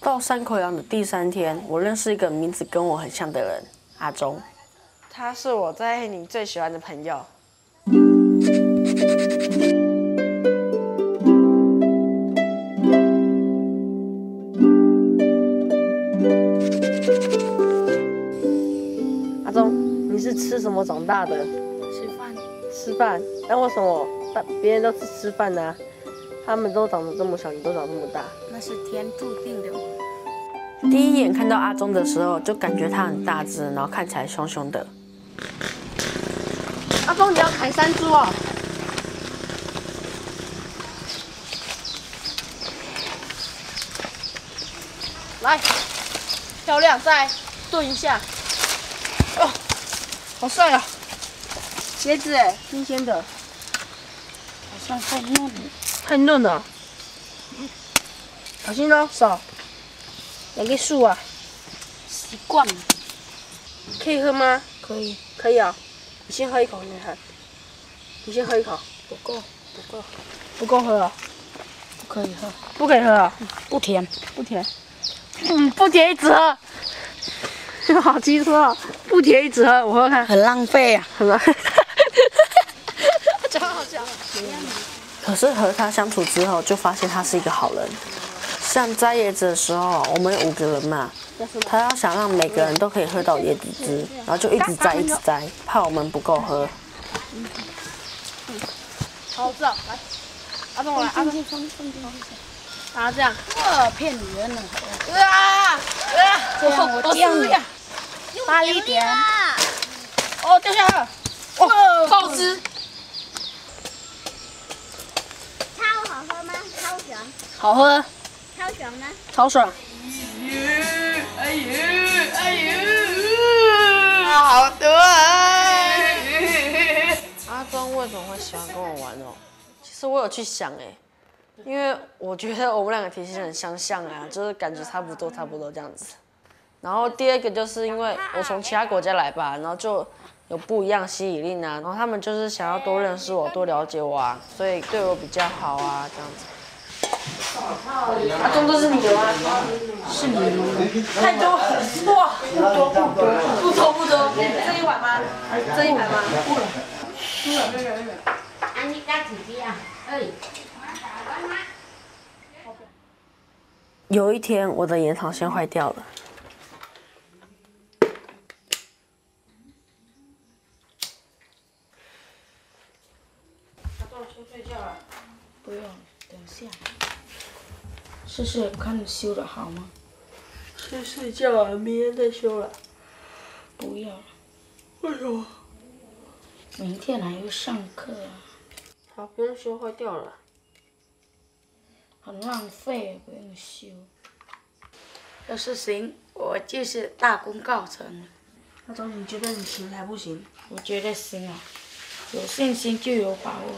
到山口洋的第3天，我认识一个名字跟我很像的人，阿忠。他是我在你最喜欢的朋友。阿忠，你是吃什么长大的？吃饭。吃饭？那为什么别人都是吃饭呢？他们都长得这么小，你都长这么大？那是天注定的。第一眼看到阿忠的时候，就感觉他很大只，然后看起来凶凶的。阿忠，你要砍山猪哦！来，漂亮，再炖一下。哦，好帅啊！茄子哎，新鲜的，好像太嫩了。太嫩了。小心哦，手。两个树啊。习惯了。可以喝吗？可以。可以啊。你先喝一口，你看。你先喝一口。不够。不够喝啊？不可以喝。不可以喝啊？不甜。不甜。不甜一直喝。好机车啊！不甜一直喝，我喝喝看。很浪费啊。很浪费。真好笑。可是和他相处之后，就发现他是一个好人。像摘椰子的时候，我们有5个人嘛，他要想让每个人都可以喝到椰子汁，然后就一直摘，怕我们不够喝。好，我知道，来，阿忠我来，阿忠，啊这样，骗女人了。这样我教你，大力点。哦，掉下来了，哇，爆汁。超好喝吗？超爽。好喝。超爽呢？超爽。好多阿忠为什么会喜欢跟我玩哦？其实我有去想哎，因为我觉得我们2个体型很相像啊，就是感觉差不多这样子。然后第二个就是因为我从其他国家来吧，然后就有不一样吸引力啊，然后他们就是想要多认识我、多了解我啊，所以对我比较好啊，这样子。阿忠，这是你的吗？是你的。太多，哇，不多。这一碗吗？这一碗吗？不了。你家自己啊？有一天，我的延长线坏掉了。阿忠，先睡觉了。不用，等下。试试看修的好吗？先睡觉啊，明天再修了。不要。为什么？明天还要上课啊。好，不用修，坏掉了。很浪费，不用修。要是行，我就是大功告成了。阿忠，你觉得你行还不行？我觉得行啊，有信心就有把握。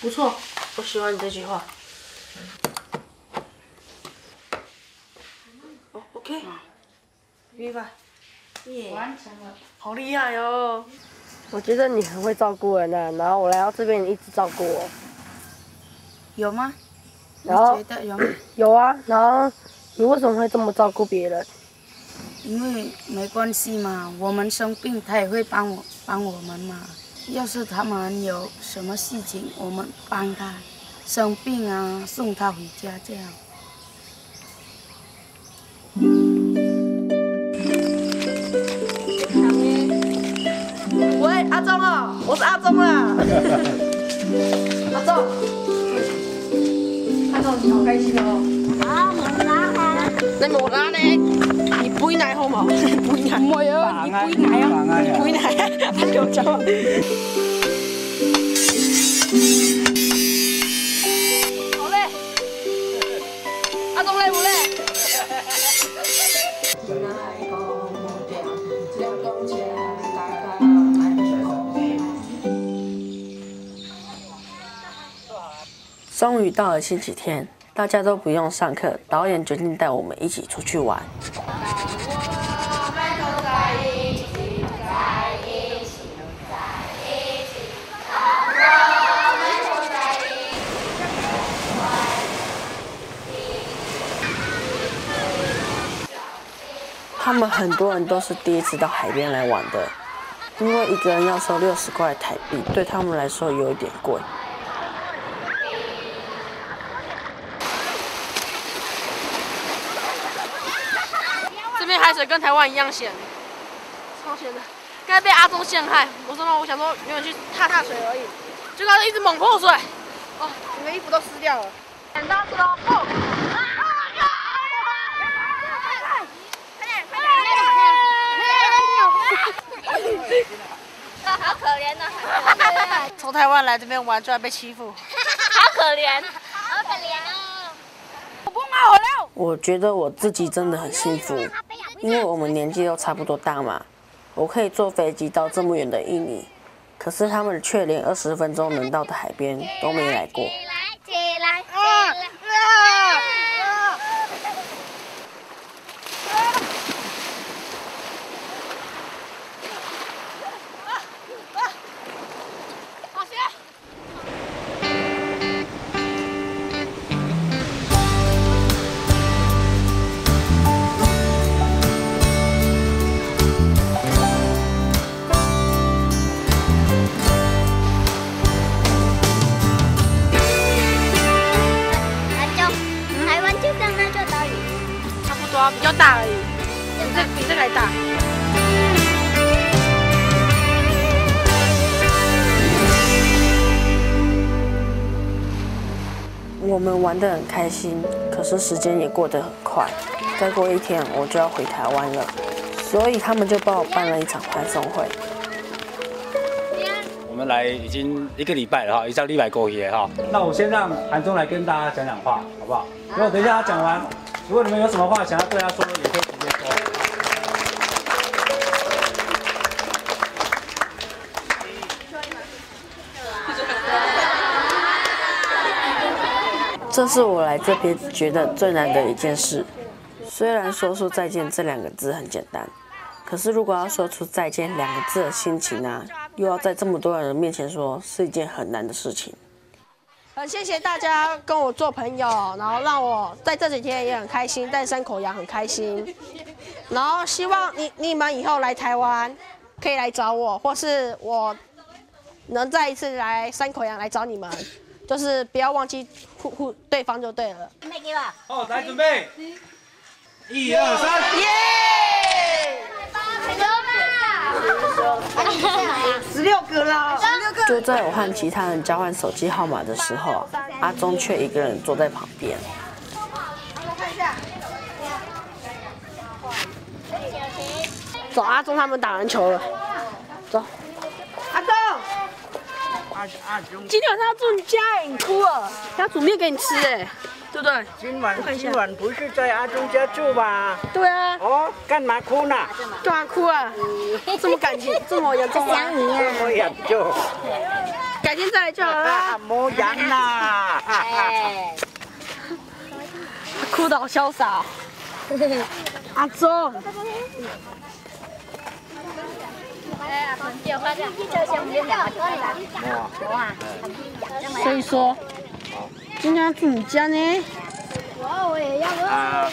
不错，我喜欢你这句话。OK， 明白。耶，完成了。好厉害哦！我觉得你很会照顾人啊，然后我来到这边，你一直照顾我。有吗？然后你觉得有吗？有啊，然后你为什么会这么照顾别人？因为没关系嘛，我们生病他也会帮我们嘛。要是他们有什么事情，我们帮他。生病啊，送他回家这样。喂，阿忠哦，我是阿忠啦。阿忠，看到你好开心哦。啊，冇拉下。你冇拉呢？你杯奶好冇？杯奶。唔係啊，你杯奶啊，你杯奶啊，他給我走。好累。阿忠累不累？终于到了星期天，大家都不用上课，导演决定带我们一起出去玩。他们很多人都是第一次到海边来玩的，因为一个人要收60块台币，对他们来说有一点贵。这边海水跟台湾一样咸，超咸的。刚才被阿忠陷害，我想说远远去踏水而已，结果一直猛泼水，哦，整个衣服都湿掉了。剪刀石头布。好可怜的，从台湾来这边玩，居然被欺负，好可怜，好可怜哦。我觉得我自己真的很幸福，因为我们年纪都差不多大嘛，我可以坐飞机到这么远的印尼，可是他们却连20分钟能到的海边都没来过。起来，台湾就跟那座岛屿差不多，比较大而已，比这个还大。我们玩得很开心，可是时间也过得很快。再过1天我就要回台湾了，所以他们就帮我办了一场欢送会。我们来已经1个礼拜了哈，一张礼拜过夜哈。那我先让韩忠来跟大家讲讲话，好不好？如果等一下他讲完，如果你们有什么话想要对他说，也可以直接说。这是我来这边觉得最难的一件事。虽然说出再见这2个字很简单，可是如果要说出再见2个字的心情啊，又要在这么多人的面前说，是一件很难的事情。很谢谢大家跟我做朋友，然后让我在这几天也很开心，在山口洋很开心。然后希望你们以后来台湾可以来找我，或是我能再一次来山口洋来找你们，就是不要忘记对方就对了。没给我。好，来准备，1、2、3，耶！16个了。就在我和其他人交换手机号码的时候，阿忠却一个人坐在旁边。走，阿忠他们打篮球了。走，阿忠。今天晚上要住你家哎，你哭了，要煮面给你吃哎，对不对？今晚不是在阿忠家住吧？对啊。哦，干嘛哭呢？对啊，哭啊！这么感情这么严重啊？想你啊！我也就改天再来就好了。没人啦。哎，哭得好潇洒。阿忠。所以说，今天要住你家呢。我也要啊，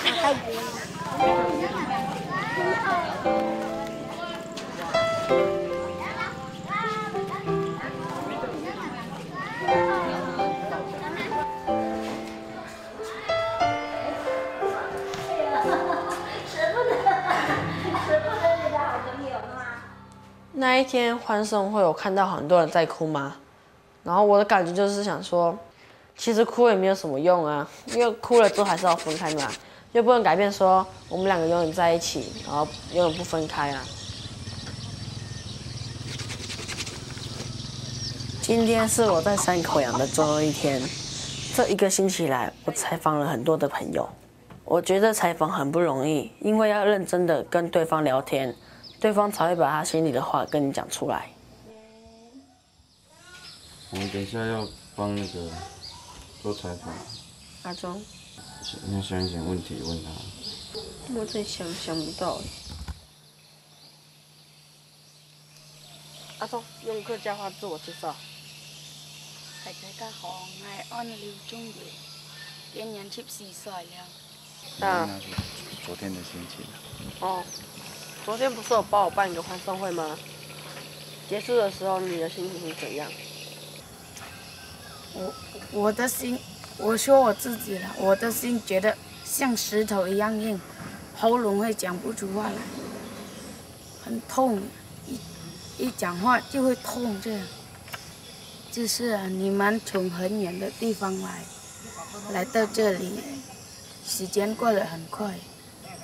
那一天欢送会，我看到很多人在哭嘛，然后我的感觉就是想说，其实哭也没有什么用啊，因为哭了之后还是要分开嘛，又不能改变说我们2个永远在一起，然后永远不分开啊。今天是我在山口洋的最后1天，这1个星期来，我采访了很多的朋友，我觉得采访很不容易，因为要认真的跟对方聊天。对方才会把他心里的话跟你讲出来。我们等一下要帮那个做采访。阿忠，你想一想问题问他。我在想不到。阿忠，用客家话自我介绍。大家好，我係安廖中月，今年14歲了。那昨天的心情。哦，昨天不是有帮我办一个欢送会吗？结束的时候你的心情是怎样？我的心，我说我自己了，我的心觉得像石头一样硬，喉咙会讲不出话来，很痛，一讲话就会痛这样。就是啊，你们从很远的地方来到这里，时间过得很快，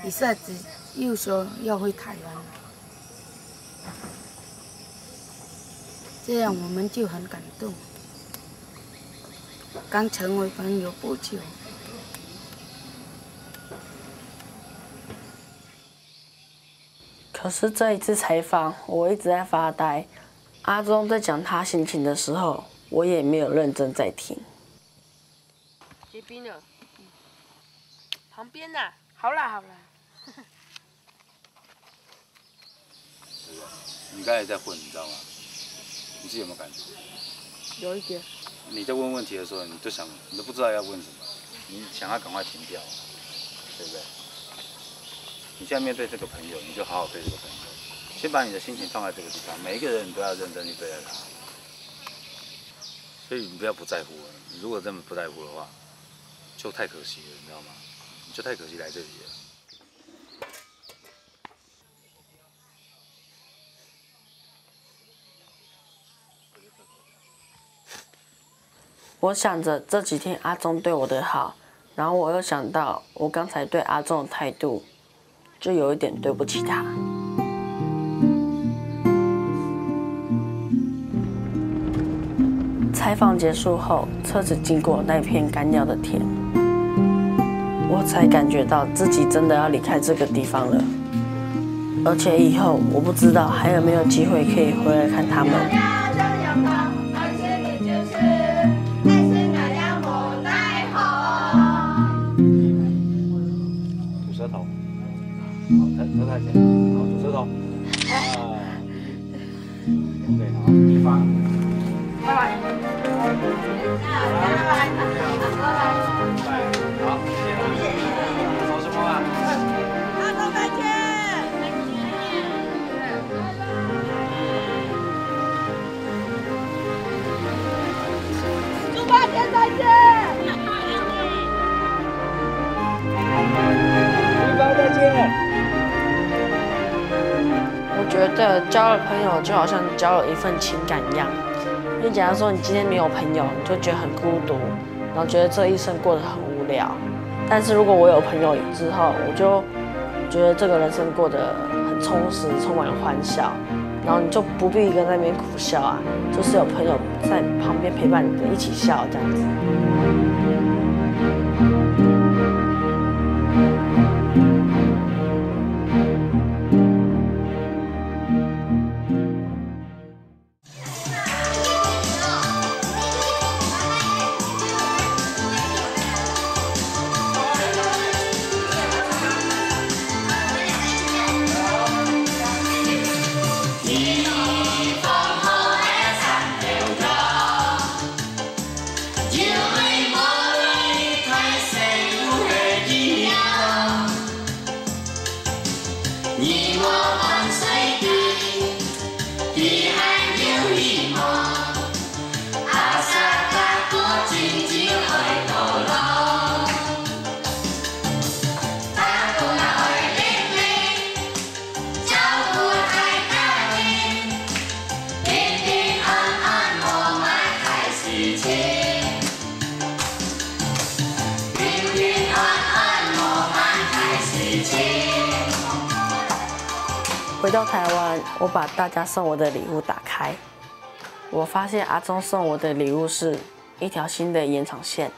一下子又说要回台湾了，这样我们就很感动。刚成为朋友不久，可是这一次采访，我一直在发呆。阿忠在讲他心情的时候，我也没有认真在听。结冰了，旁边呐。好啦好啦。你刚才在混，你知道吗？你自己有没有感觉？有一点。你在问问题的时候，你都不知道要问什么，你想要赶快停掉，对不对？你现在面对这个朋友，你就好好对这个朋友，先把你的心情放在这个地方，每一个人你都要认真去对待他。所以你不要不在乎了，你如果真的不在乎的话，就太可惜了，你知道吗？你就太可惜来这里了。我想着这几天阿忠对我的好，然后我又想到我刚才对阿忠的态度，就有一点对不起他。采访结束后，车子经过那片干掉的田，我才感觉到自己真的要离开这个地方了。而且以后我不知道还有没有机会可以回来看他们。舌头，好，头抬起来，好，吐舌头。对，好，地方。拜拜。拜拜。好，谢谢。走什么啊？阿忠再见。猪八戒再见。我觉得交了朋友就好像交了一份情感一样，因为假如说你今天没有朋友，你就觉得很孤独，然后觉得这一生过得很无聊。但是如果我有朋友之后，我就觉得这个人生过得很充实，充满了欢笑，然后你就不必一个人在那边苦笑啊，就是有朋友在旁边陪伴你一起笑这样子。回到台湾，我把大家送我的礼物打开，我发现阿忠送我的礼物是一条新的延长线。